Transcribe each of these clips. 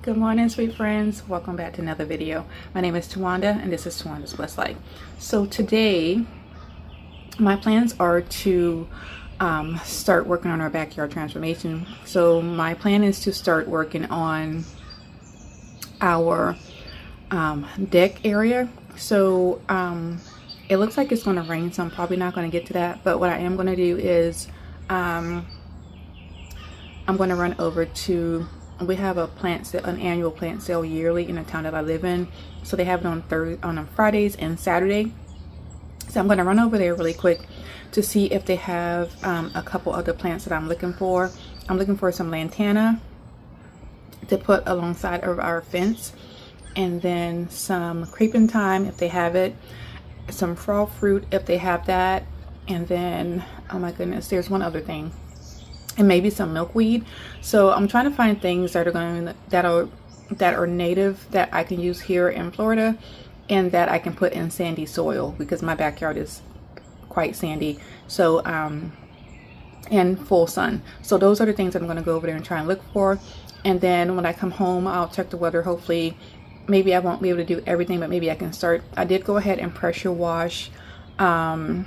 Good morning, sweet friends. Welcome back to another video. My name is Tawanda and this is Tawanda's Blessed Life. So today my plans are to start working on our backyard transformation. So my plan is to start working on our deck area. So it looks like it's going to rain, so I'm probably not going to get to that, but what I am going to do is I'm going to run over to, we have a plant sale, an annual plant sale yearly in the town that I live in. So they have it on Fridays and Saturday. So I'm going to run over there really quick to see if they have a couple other plants that I'm looking for. I'm looking for some lantana to put alongside of our fence, and then some creeping thyme if they have it, some frog fruit if they have that, and then, oh my goodness, there's one other thing, and maybe some milkweed. So I'm trying to find things that are native that I can use here in Florida and that I can put in sandy soil, because my backyard is quite sandy. So and full sun. So those are the things I'm going to go over there and try and look for. And then when I come home, I'll check the weather. Hopefully, maybe I won't be able to do everything, but maybe I can start. I did go ahead and pressure wash the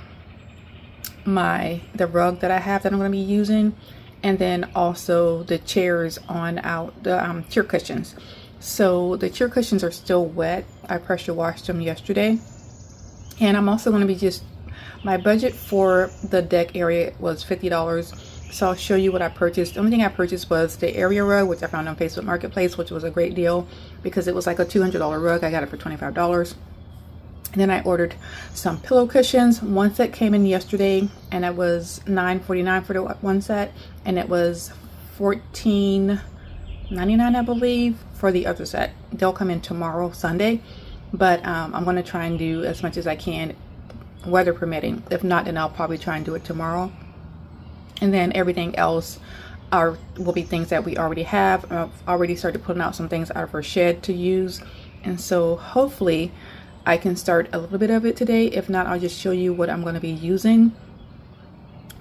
rug that I have that I'm going to be using, and then also the chairs on out the chair cushions. So the chair cushions are still wet. I pressure washed them yesterday, and I'm also going to be my budget for the deck area was $50. So I'll show you what I purchased. The only thing I purchased was the area rug, which I found on Facebook Marketplace, which was a great deal because it was like a $200 rug. I got it for $25. And then I ordered some pillow cushions. One set came in yesterday, and it was $9.49 for the one set, and it was $14.99, I believe, for the other set. They'll come in tomorrow, Sunday, but I'm going to try and do as much as I can, weather permitting. If not, then I'll probably try and do it tomorrow. And then everything else will be things that we already have. I've already started putting out some things out of our shed to use, and so hopefully I can start a little bit of it today. If not, I'll just show you what I'm going to be using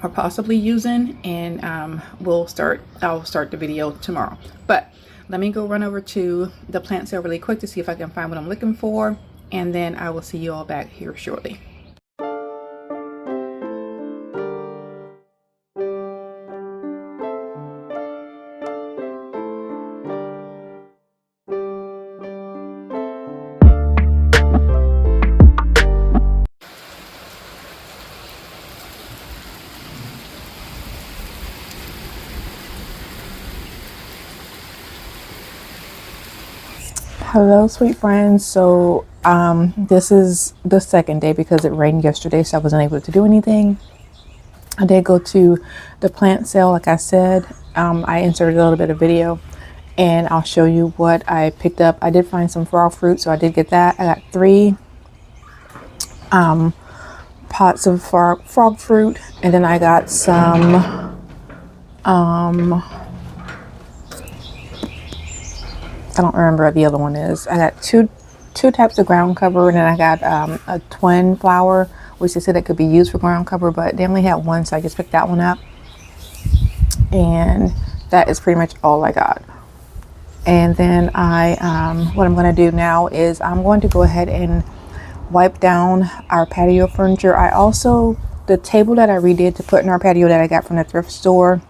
or possibly using, and I'll start the video tomorrow. But let me go run over to the plant sale really quick to see if I can find what I'm looking for, and then I will see you all back here shortly. Hello, sweet friends. So this is the second day because it rained yesterday, so I wasn't able to do anything. I did go to the plant sale, like I said. I inserted a little bit of video, and I'll show you what I picked up. I did find some frog fruit, so I did get that. I got 3 pots of frog fruit, and then I got some I don't remember what the other one is. I got two types of ground cover, and then I got a twin flower, which they said it could be used for ground cover, but they only had one, so I just picked that one up. And that is pretty much all I got. And then what I'm going to do now is I'm going to go ahead and wipe down our patio furniture. The table that I redid to put in our patio that I got from the thrift store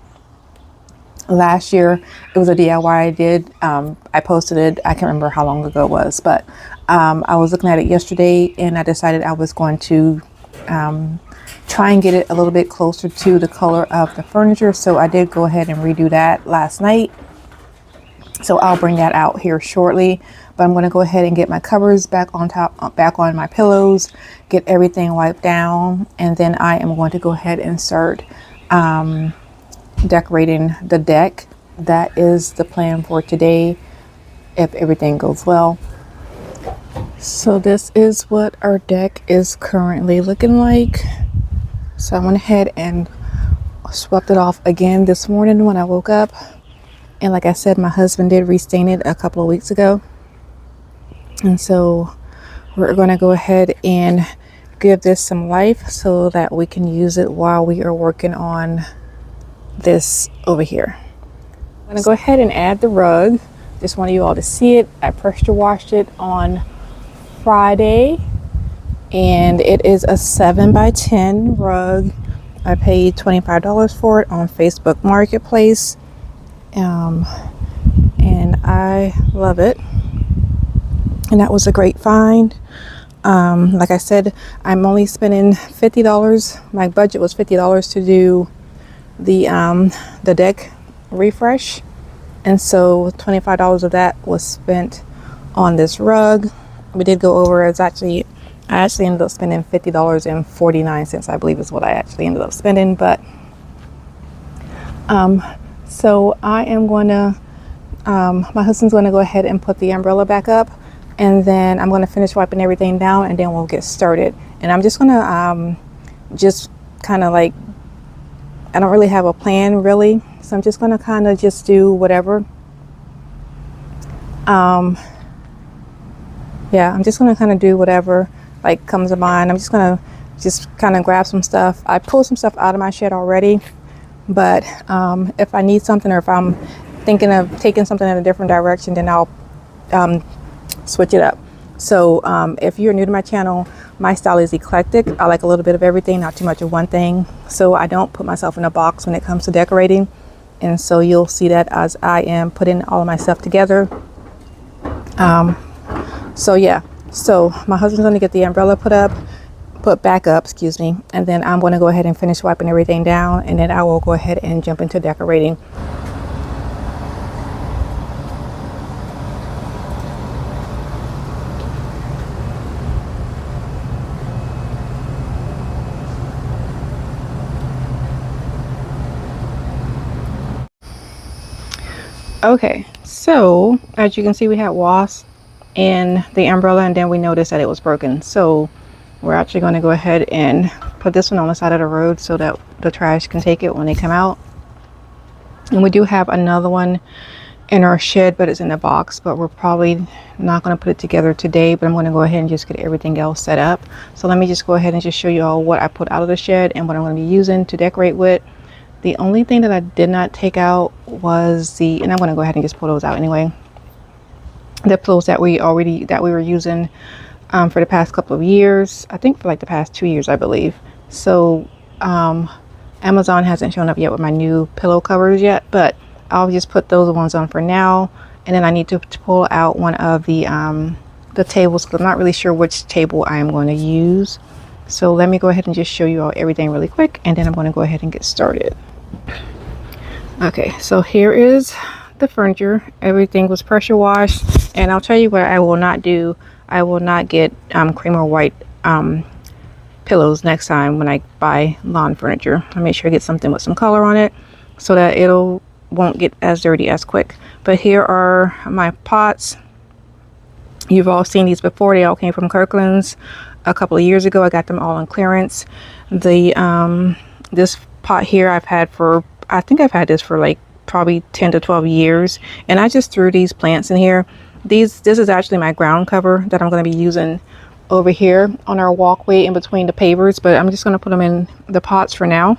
last year, it was a DIY I did. I posted it, I can't remember how long ago it was, but I was looking at it yesterday, and I decided I was going to try and get it a little bit closer to the color of the furniture. So I did go ahead and redo that last night, so I'll bring that out here shortly. But I'm going to go ahead and get my covers back on my pillows, get everything wiped down, and then I am going to go ahead and start decorating the deck. That is the plan for today, if everything goes well. So this is what our deck is currently looking like. So I went ahead and swept it off again this morning when I woke up, and like I said, my husband did restain it a couple of weeks ago, and so we're going to go ahead and give this some life so that we can use it while we are working on this over here. I'm going to go ahead and add the rug. Just wanted you all to see it. I pressure washed it on Friday, and it is a 7x10 rug. I paid $25 for it on Facebook Marketplace, and I love it. And that was a great find. Like I said, I'm only spending $50. My budget was $50 to do the deck refresh, and so $25 of that was spent on this rug. We did go over. I actually ended up spending $50.49, I believe is what I actually ended up spending. But so I am going to my husband's going to go ahead and put the umbrella back up, and then I'm going to finish wiping everything down, and then we'll get started. And I'm just going to just kind of like, I don't really have a plan really, so I'm just going to kind of just do whatever. Yeah, I'm just going to kind of do whatever like comes to mind. I'm just going to just kind of grab some stuff. I pulled some stuff out of my shed already, but if I need something, or if I'm thinking of taking something in a different direction, then I'll switch it up. So if you're new to my channel, my style is eclectic. I like a little bit of everything, not too much of one thing. So I don't put myself in a box when it comes to decorating. And so you'll see that as I am putting all of my stuff together. So yeah, so my husband's going to get the umbrella put back up, excuse me. And then I'm going to go ahead and finish wiping everything down. And then I will go ahead and jump into decorating. Okay, so as you can see, we had wasps in the umbrella, and then we noticed that it was broken. So we're actually going to go ahead and put this one on the side of the road so that the trash can take it when they come out. And we do have another one in our shed, but it's in a box, but we're probably not going to put it together today. But I'm going to go ahead and just get everything else set up. So let me just go ahead and just show you all what I put out of the shed and what I'm going to be using to decorate with. The only thing that I did not take out was and I'm going to go ahead and just pull those out anyway, the pillows that we were using for the past couple of years. I think for like the past 2 years, I believe. So Amazon hasn't shown up yet with my new pillow covers yet, but I'll just put those ones on for now. And then I need to pull out one of the tables, because I'm not really sure which table I am going to use. So let me go ahead and just show you all everything really quick, and then I'm going to go ahead and get started. Okay, so here is the furniture. Everything was pressure washed, and I'll tell you what I will not do. I will not get cream or white pillows next time when I buy lawn furniture. I'll make sure I get something with some color on it so that won't get as dirty as quick. But here are my pots. You've all seen these before. They all came from Kirkland's a couple of years ago. I got them all on clearance. This pot here I think I've had this for like probably 10 to 12 years, and I just threw these plants in here. This is actually my ground cover that I'm going to be using over here on our walkway in between the pavers, but I'm just going to put them in the pots for now.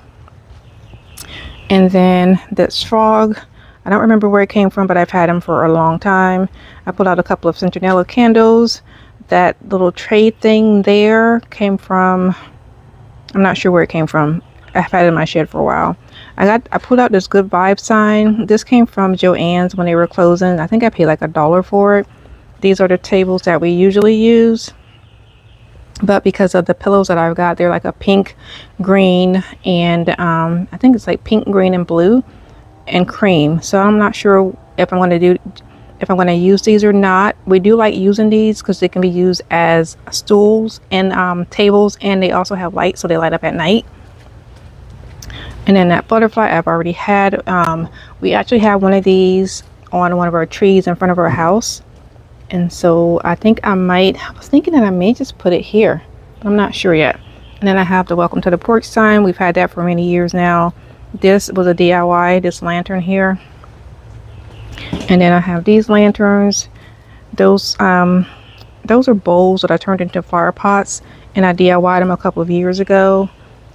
And then this frog, I don't remember where it came from, but I've had them for a long time. I pulled out a couple of centinela candles. That little tray thing there came from, I'm not sure where it came from. I've had it in my shed for a while. I pulled out this good vibe sign. This came from Joann's when they were closing. I think I paid like $1 for it. These are the tables that we usually use, but because of the pillows that I've got, they're like a pink, green, and I think it's like pink, green, and blue, and cream. So I'm not sure if I'm going to use these or not. We do like using these because they can be used as stools and tables, and they also have light, so they light up at night. And then that butterfly I've already had. We actually have one of these on one of our trees in front of our house, and so I think I was thinking that I may just put it here, but I'm not sure yet. And then I have the welcome to the porch sign. We've had that for many years now. This was a DIY, this lantern here. And then I have these lanterns. Those are bowls that I turned into flower pots, and I DIY'd them a couple of years ago.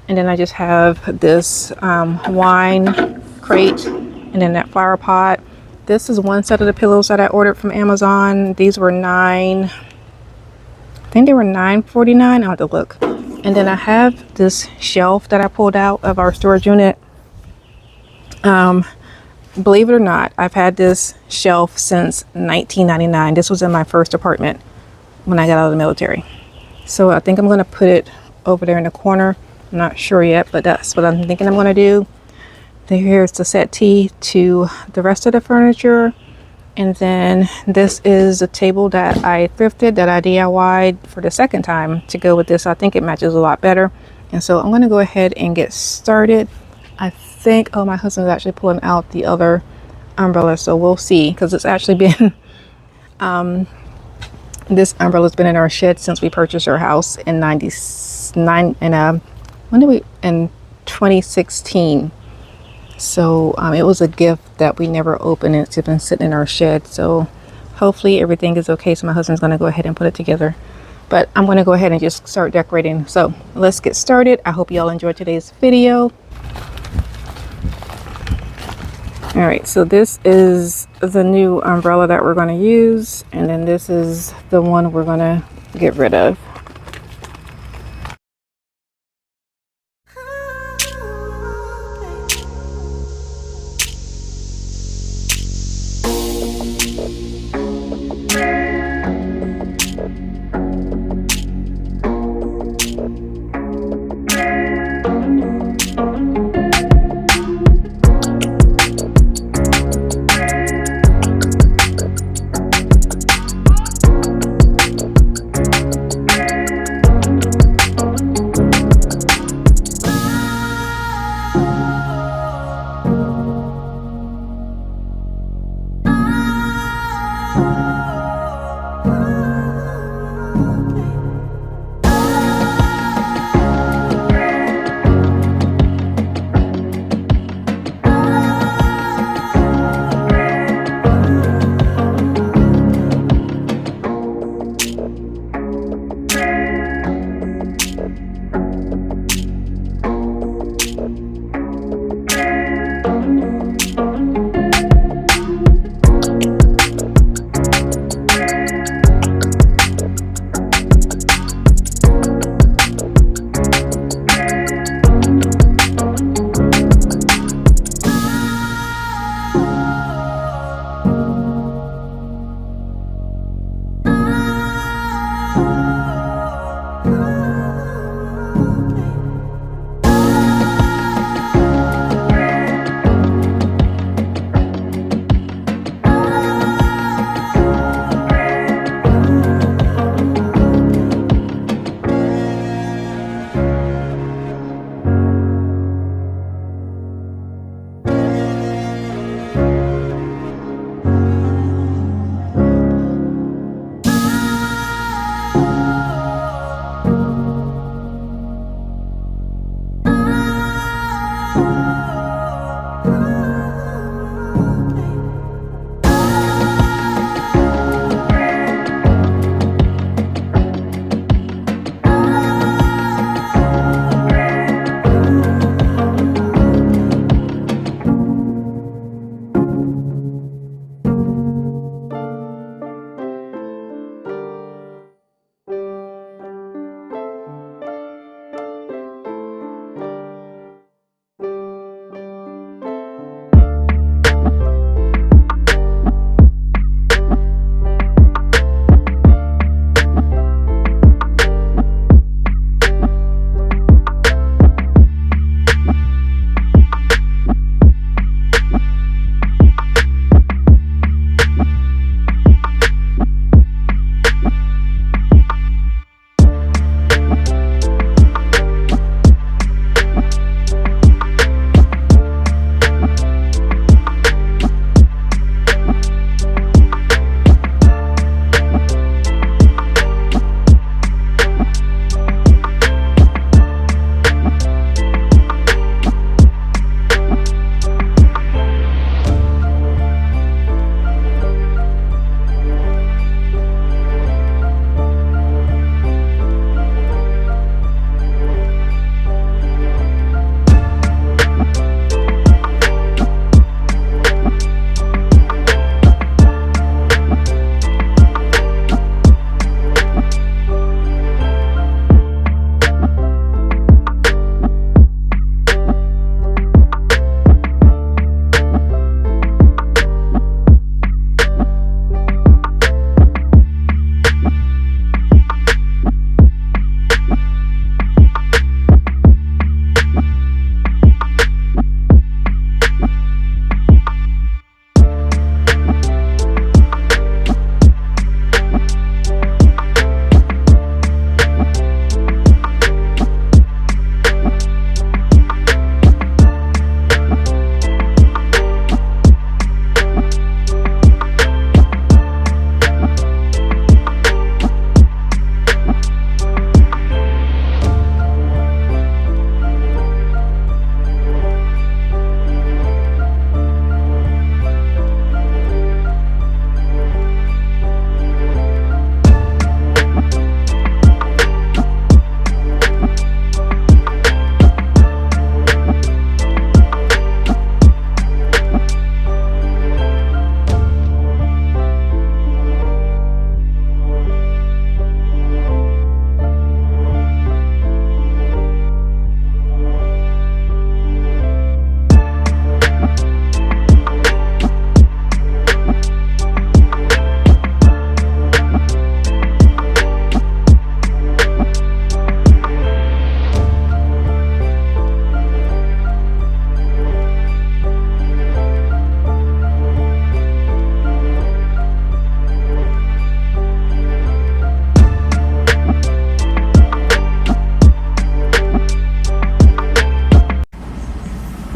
And then I just have this wine crate, and then that flower pot. this is one set of the pillows that I ordered from Amazon. These were I think they were $9.49. I'll have to look. And then I have this shelf that I pulled out of our storage unit. Believe it or not, I've had this shelf since 1999. This was in my first apartment when I got out of the military. So I think I'm going to put it over there in the corner. I'm not sure yet, but that's what I'm thinking I'm going to do. Then here's the settee to the rest of the furniture. And then this is a table that I thrifted, that I DIY'd for the second time to go with this. I think it matches a lot better. And so I'm going to go ahead and get started. I think, oh, my husband's actually pulling out the other umbrella, so we'll see, because it's actually been this umbrella's been in our shed since we purchased our house in 99 and in 2016. So it was a gift that we never opened. It's been sitting in our shed, so hopefully everything is okay. So my husband's going to go ahead and put it together, but I'm going to go ahead and just start decorating. So let's get started. I hope you all enjoyed today's video. All right, so this is the new umbrella that we're going to use, and then this is the one we're going to get rid of.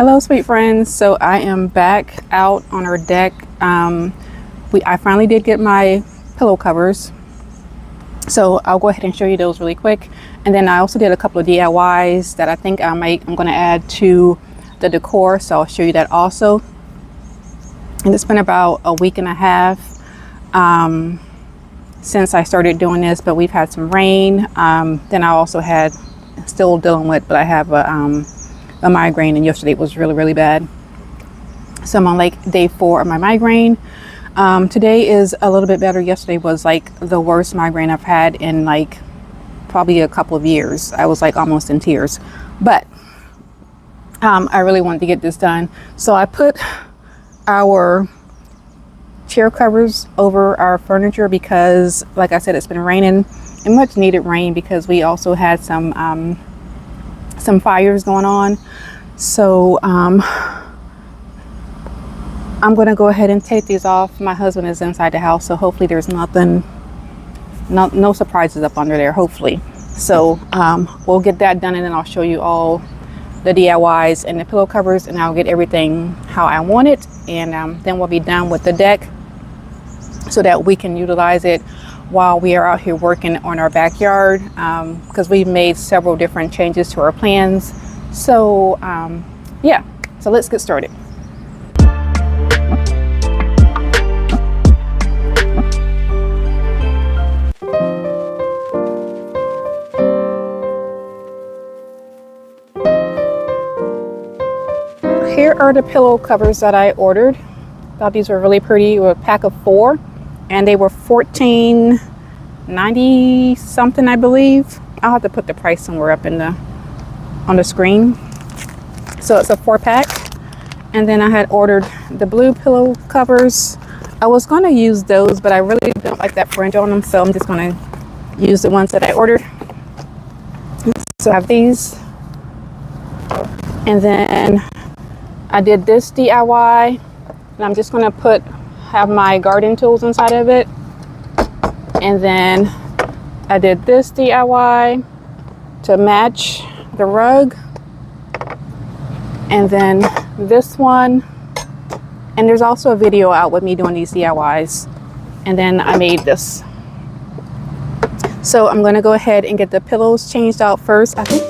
Hello, sweet friends. So I am back out on our deck. I finally did get my pillow covers. So I'll go ahead and show you those really quick. And then I also did a couple of DIYs that I think I'm going to add to the decor. So I'll show you that also. And it's been about a week and a half since I started doing this, but we've had some rain. Then I also had, still dealing with, but I have a migraine, and yesterday it was really, really bad. So I'm on like day 4 of my migraine. Today is a little bit better. Yesterday was like the worst migraine I've had in like probably a couple of years. I was like almost in tears, but I really wanted to get this done. So I put our chair covers over our furniture because, like I said, it's been raining, and much needed rain because we also had some fires going on. So I'm going to go ahead and take these off. My husband is inside the house, so hopefully there's nothing, no surprises up under there, hopefully. So we'll get that done, and then I'll show you all the DIYs and the pillow covers, and I'll get everything how I want it. And then we'll be done with the deck so that we can utilize it while we are out here working on our backyard, because we've made several different changes to our plans. So yeah, so let's get started. Here are the pillow covers that I ordered. Thought these were really pretty. They were a pack of 4, and they were $14.90 something, I believe. I'll have to put the price somewhere up in on the screen. So it's a 4-pack. And then I had ordered the blue pillow covers. I was going to use those, but I really don't like that fringe on them, so I'm just going to use the ones that I ordered. So I have these. And then I did this DIY, and I'm just going to have my garden tools inside of it. And then I did this DIY to match the rug, and then this one. And there's also a video out with me doing these DIYs. And then I made this. So I'm going to go ahead and get the pillows changed out first. I think